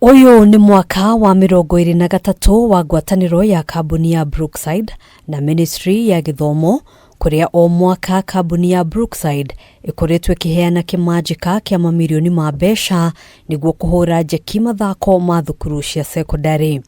Uyu ni mwaka wa 23 wa ngwataniro ya kambuni ya Brookside na Ministry ya Githomo, kuria o mwaka kambuni ya Brookside ikoretwe kiheana kimajika kia mamirioni ma mbeca niguo kuhura jeki mathako ma thukuru cia secondary.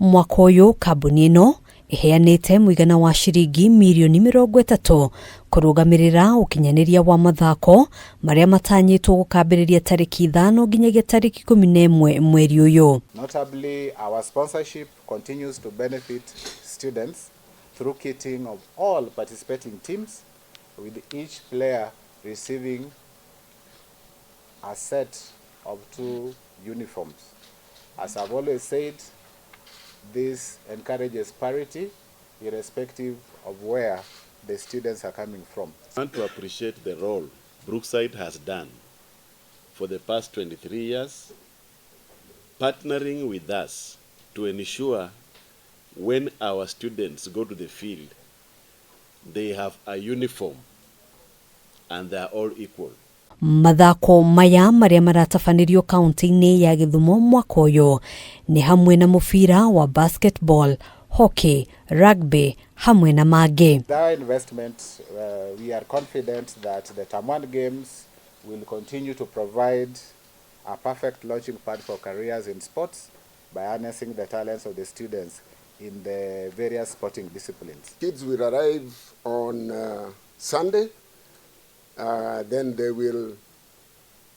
Mwaka uyu kambuni ino iheanite muigana wa ciringi mirioni 30 kurugamirira ukinyaniria wa mathako maria matanyitwo gukambiriria tariki 5 nginyagia tariki 11 mweri uyu. Notably, our sponsorship continues to benefit students through kitting of all participating teams, with each player receiving a set of 2 uniforms. As I've always said, this encourages parity irrespective of where the students are coming from. I want to appreciate the role Brookside has done for the past 23 years, partnering with us to ensure when our students go to the field, they have a uniform and they are all equal. Mathako maya maria maratafanirio kaunti-ini ya Githumo mwaka uyu ni hamwe na mupira wa basketball, hockey, rugby hamwe na mage. Their investment, we are confident that the Term 1 Games will continue to provide a perfect launching pad for careers in sports by harnessing the talents of the students in the various sporting disciplines. Kids will arrive on Sunday, then they will,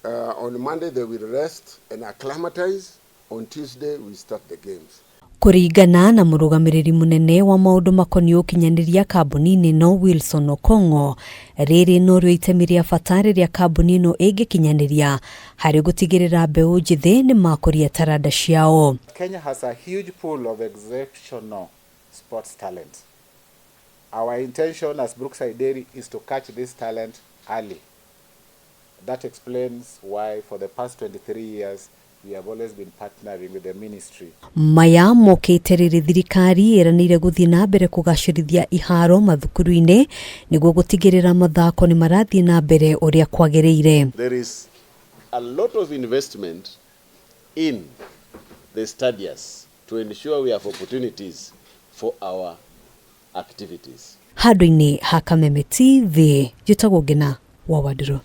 on Monday they will rest and acclimatize. On Tuesday we start the games. Kuringana na murugamiriri munene wa maundu makonio ukinyaniria kambuni no Wilson Okongo, riri no ryo itemi ria fatari ria kambuni no igikinyaniria hari gutigirira mbeu njithi ni makuria taranda ciao. Kenya has a huge pool of exceptional sports talent. Our intention as Brookside Dairy is to catch this talent early. That explains why for the past 23 years we have always been partnering with the ministry. Maya mokiteriri thirikari iranire guthii na mbere kugacirithia iharo mathukuru-ini niguo gutigirira mathako ni marathii na mbere uria kwagiriire. There is a lot of investment in the stadiums to ensure we have opportunities for our activities. Handu-ini ha Kameme TV, Jutagwo Ngina wa Wadiro.